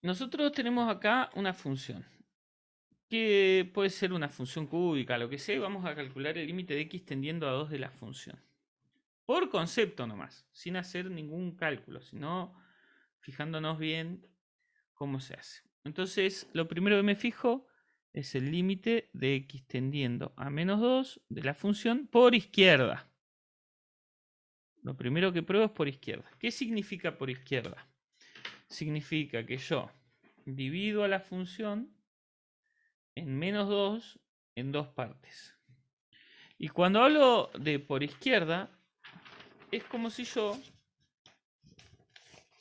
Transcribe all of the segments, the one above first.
nosotros tenemos acá una función, que puede ser una función cúbica, lo que sea, y vamos a calcular el límite de x tendiendo a 2 de la función. Por concepto nomás, sin hacer ningún cálculo, sino fijándonos bien cómo se hace. Entonces, lo primero que me fijo es el límite de x tendiendo a menos 2 de la función por izquierda. Lo primero que pruebo es por izquierda. ¿Qué significa por izquierda? Significa que yo divido a la función en menos 2 en dos partes. Y cuando hablo de por izquierda, es como si yo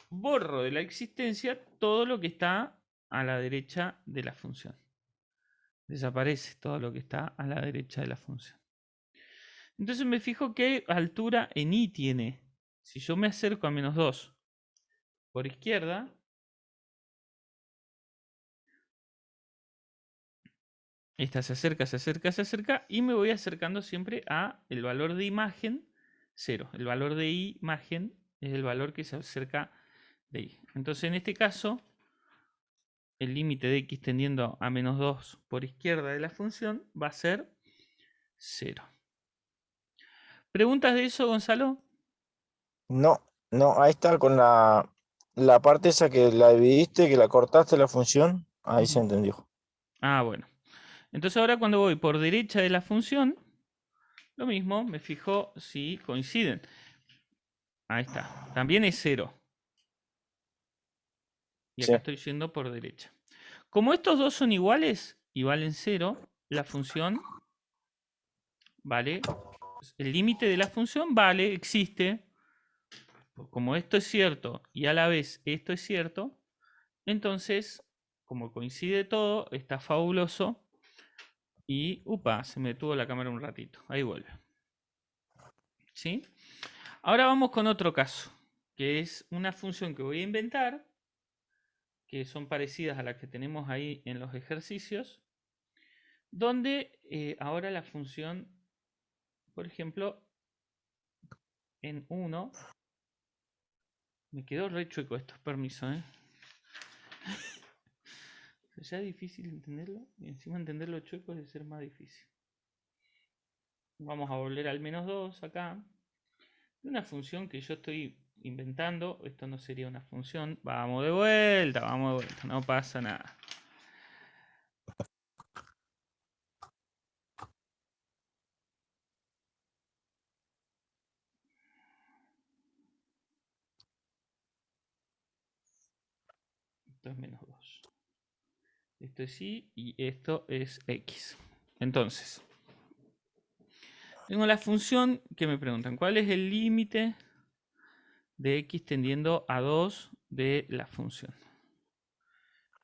borro de la existencia todo lo que está a la derecha de la función. Desaparece todo lo que está a la derecha de la función. Entonces me fijo qué altura en y tiene. Si yo me acerco a menos 2 por izquierda, esta se acerca, se acerca, se acerca y me voy acercando siempre a el valor de imagen 0. El valor de imagen es el valor que se acerca de y. Entonces en este caso, el límite de x tendiendo a menos 2 por izquierda de la función va a ser 0. ¿Preguntas de eso, Gonzalo? No, no, ahí está con la parte esa que la dividiste, que la cortaste la función, ahí se Ujú. entendió. Ah, bueno. Entonces ahora cuando voy por derecha de la función, lo mismo, me fijo si coinciden. Ahí está. También es 0. Y Sí, acá estoy yendo por derecha. Como estos dos son iguales y valen 0, la función vale. El límite de la función vale, existe. Como esto es cierto y a la vez esto es cierto, entonces, como coincide todo, está fabuloso. Y, upa, se me detuvo la cámara un ratito. Ahí vuelve. ¿Sí? Ahora vamos con otro caso, que es una función que voy a inventar, que son parecidas a las que tenemos ahí en los ejercicios, donde ahora la función, por ejemplo, en 1, me quedó re chueco esto, permiso, ¿eh? Ya es difícil entenderlo, y encima entenderlo chueco es de ser más difícil. Vamos a volver al menos 2 acá. Una función que yo estoy inventando, esto no sería una función. Vamos de vuelta, no pasa nada. Esto es menos 2. Esto es y esto es x. Entonces, tengo la función que me preguntan, ¿cuál es el límite de x tendiendo a 2 de la función?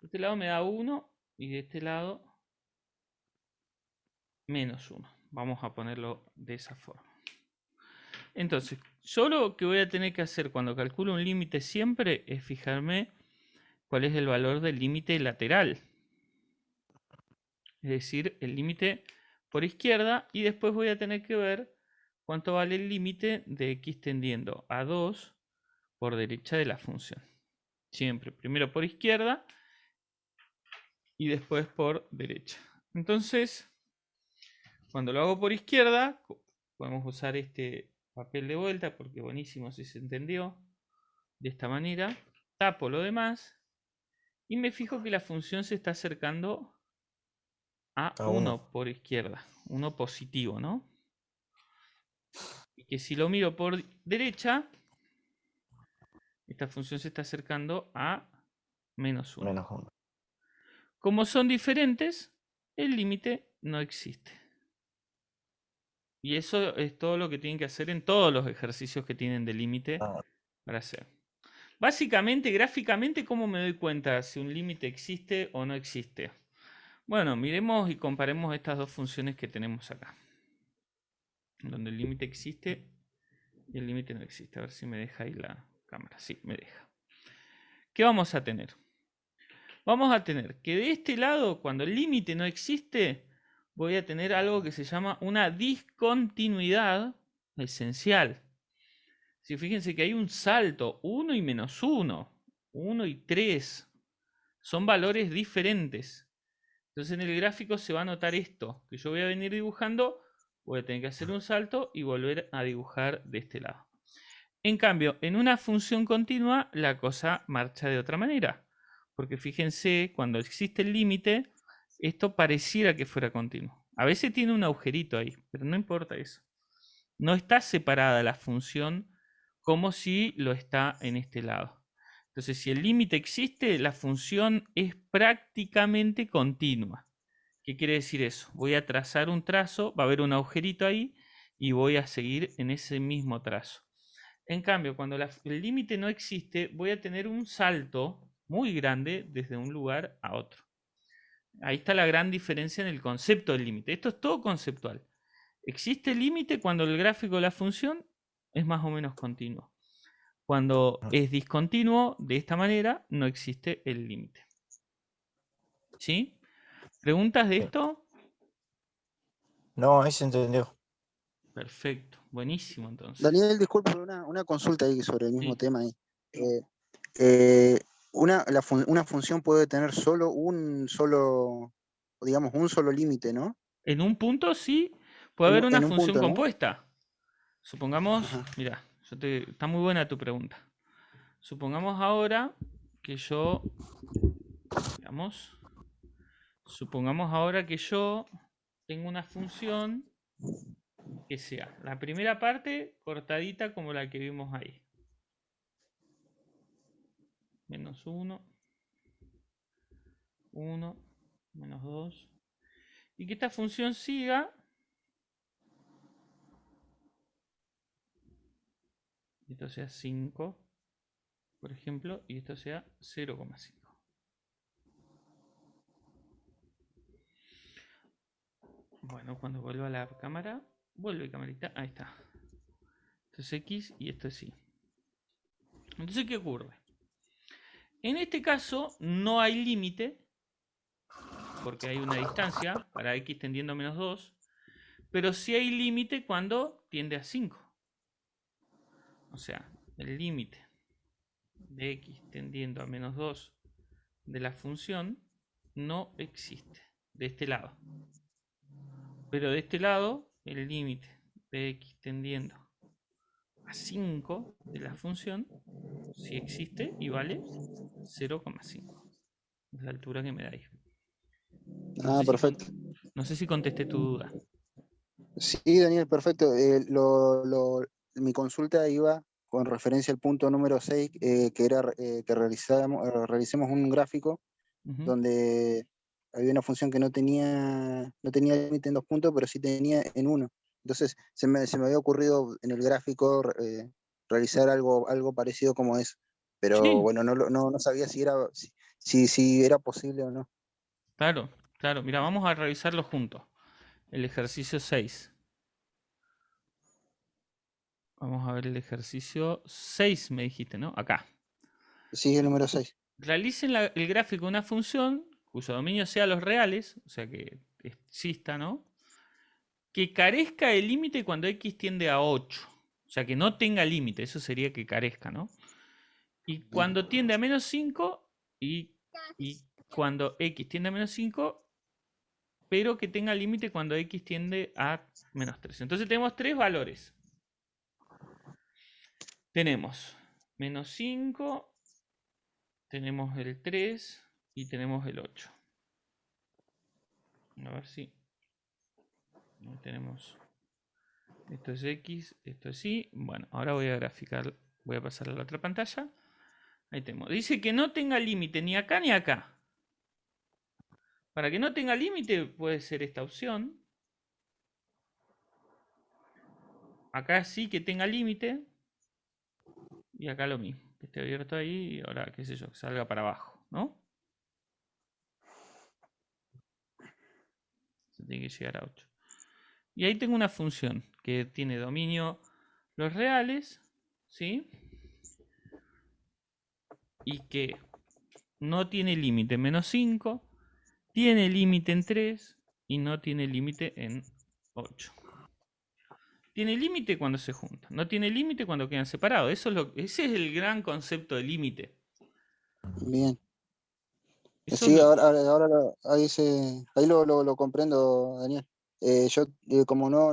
De este lado me da 1 y de este lado menos 1. Vamos a ponerlo de esa forma. Entonces, yo lo que voy a tener que hacer cuando calculo un límite siempre es fijarme cuál es el valor del límite lateral. Es decir, el límite por izquierda y después voy a tener que ver cuánto vale el límite de x tendiendo a 2 por derecha de la función. Siempre, primero por izquierda y después por derecha. Entonces, cuando lo hago por izquierda, podemos usar este papel de vuelta porque buenísimo si se entendió. De esta manera, tapo lo demás y me fijo que la función se está acercando a a 1 uno. por izquierda, 1 positivo, ¿no? Y que si lo miro por derecha, esta función se está acercando a menos 1. Menos uno. Como son diferentes, el límite no existe. Y eso es todo lo que tienen que hacer en todos los ejercicios que tienen de límite Ah, para hacer. Básicamente, gráficamente, ¿cómo me doy cuenta si un límite existe o no existe? Bueno, miremos y comparemos estas dos funciones que tenemos acá. Donde el límite existe y el límite no existe. A ver si me deja ahí la cámara. Sí, me deja. ¿Qué vamos a tener? Vamos a tener que de este lado, cuando el límite no existe, voy a tener algo que se llama una discontinuidad esencial. Si fíjense que hay un salto, 1 y menos 1, 1 y 3. Son valores diferentes. Entonces en el gráfico se va a notar esto, que yo voy a venir dibujando, voy a tener que hacer un salto y volver a dibujar de este lado. En cambio, en una función continua la cosa marcha de otra manera. Porque fíjense, cuando existe el límite, esto pareciera que fuera continuo. A veces tiene un agujerito ahí, pero no importa eso. No está separada la función como si lo está en este lado. Entonces, si el límite existe, la función es prácticamente continua. ¿Qué quiere decir eso? Voy a trazar un trazo, va a haber un agujerito ahí y voy a seguir en ese mismo trazo. En cambio, cuando el límite no existe, voy a tener un salto muy grande desde un lugar a otro. Ahí está la gran diferencia en el concepto del límite. Esto es todo conceptual. Existe límite cuando el gráfico de la función es más o menos continuo. Cuando es discontinuo, de esta manera, no existe el límite. ¿Sí? ¿Preguntas de esto? No, ahí se entendió. Perfecto. Buenísimo, entonces. Daniel, disculpe, una consulta ahí sobre el mismo Sí. tema ahí. Eh, eh, una función puede tener digamos, un solo límite, ¿no? En un punto sí puede haber una En un función punto, ¿no? compuesta. Supongamos, Ajá. mira, está muy buena tu pregunta. Supongamos ahora que yo, digamos, supongamos ahora que yo tengo una función que sea la primera parte cortadita como la que vimos ahí. Menos 1, 1, menos 2. Y que esta función siga. Esto sea 5, por ejemplo, y esto sea 0,5. Bueno, cuando vuelva a la cámara, vuelve camarita, ahí está. Esto es X y esto es Y. Entonces, ¿qué ocurre? En este caso no hay límite, porque hay una distancia para X tendiendo a menos 2, pero sí hay límite cuando tiende a 5. O sea, el límite de X tendiendo a menos 2 de la función no existe de este lado. Pero de este lado, el límite de X tendiendo a 5 de la función sí existe y vale 0,5. Es la altura que me da ahí. No Ah, sé si, perfecto. no sé si contesté tu duda. Sí, Daniel, perfecto. Mi consulta iba con referencia al punto número 6, que era que realicemos un gráfico Ujú. donde había una función que no tenía límite en 2 puntos, pero sí tenía en 1. Entonces se me había ocurrido en el gráfico realizar algo parecido como eso. Pero Sí, bueno, no sabía si era posible o no. claro, claro. Mira, vamos a revisarlo juntos. El ejercicio 6. Vamos a ver el ejercicio 6, me dijiste, ¿no? Acá. Sí, el número 6. Realicen el gráfico de una función cuyo dominio sea los reales, o sea que exista, ¿no? Que carezca de límite cuando x tiende a 8. O sea, que no tenga límite, eso sería que carezca, ¿no? Y cuando tiende a menos 5 y cuando x tiende a menos 5, pero que tenga límite cuando x tiende a menos 3. Entonces tenemos tres valores. Tenemos menos 5, tenemos el 3 y tenemos el 8. A ver si tenemos. Esto es X, esto es Y. Bueno, ahora voy a graficar, voy a pasar a la otra pantalla. Ahí tenemos. Dice que no tenga límite ni acá ni acá. Para que no tenga límite puede ser esta opción. Acá sí que tenga límite. Y acá lo mismo. Que esté abierto ahí y ahora, qué sé yo, que salga para abajo, ¿no? Se tiene que llegar a 8. Y ahí tengo una función que tiene dominio los reales, ¿sí? Y que no tiene límite en menos 5, tiene límite en 3 y no tiene límite en 8. Tiene límite cuando se juntan, no tiene límite cuando quedan separados. Ese es el gran concepto de límite. Bien. Eso Sí, lo- ahí lo comprendo, Daniel. Yo, como no,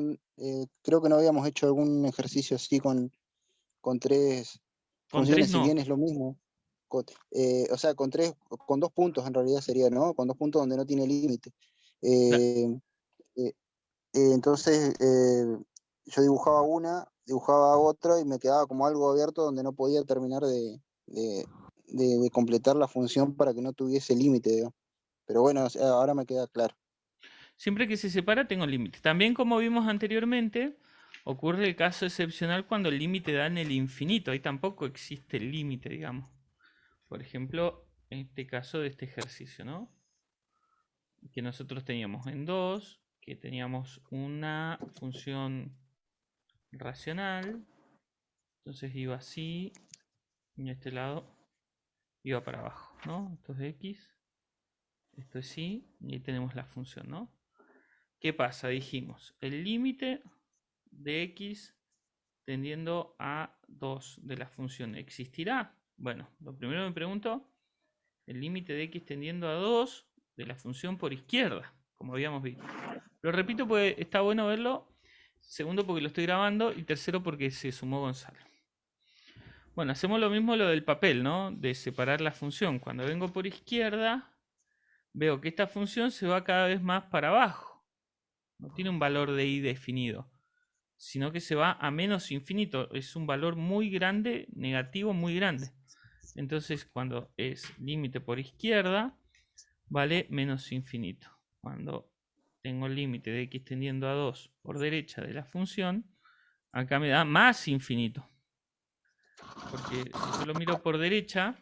creo que no habíamos hecho algún ejercicio así con tres con 3 funciones, si bien no. es lo mismo. O sea, con 2 puntos en realidad sería, ¿no? Con 2 puntos donde no tiene límite. Cla- Eh, eh, entonces, yo dibujaba otra y me quedaba como algo abierto donde no podía terminar de- de completar la función para que no tuviese límite, digamos. Pero bueno, o sea, ahora me queda claro. Siempre que se separa tengo límite. También como vimos anteriormente, ocurre el caso excepcional cuando el límite da en el infinito. Ahí tampoco existe el límite, digamos. Por ejemplo, en este caso de este ejercicio, ¿no? Que nosotros teníamos en 2, que teníamos una función racional. Entonces iba así, y este lado iba para abajo, ¿no? Esto es x, esto es y, y ahí tenemos la función, ¿no? ¿Qué pasa? Dijimos, el límite de x tendiendo a 2 de la función existirá. Bueno, lo primero me pregunto, el límite de x tendiendo a 2 de la función por izquierda, como habíamos visto. Lo repito porque está bueno verlo. Segundo, porque lo estoy grabando. Y tercero, porque se sumó Gonzalo. Bueno, hacemos lo mismo lo del papel, ¿no? De separar la función. Cuando vengo por izquierda, veo que esta función se va cada vez más para abajo. No tiene un valor de y definido, sino que se va a menos infinito. Es un valor muy grande, negativo muy grande. Entonces, cuando es límite por izquierda, vale menos infinito. Cuando tengo el límite de x tendiendo a 2 por derecha de la función, acá me da más infinito. Porque si yo lo miro por derecha,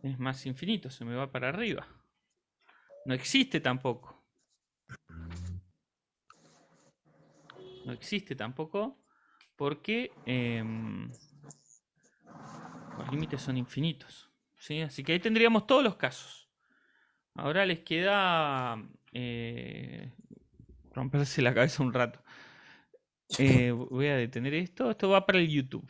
es más infinito, se me va para arriba. No existe tampoco. No existe tampoco porque los límites son infinitos. ¿Sí? Así que ahí tendríamos todos los casos. Ahora les queda romperse la cabeza un rato. Voy a detener esto. Esto va para el YouTube.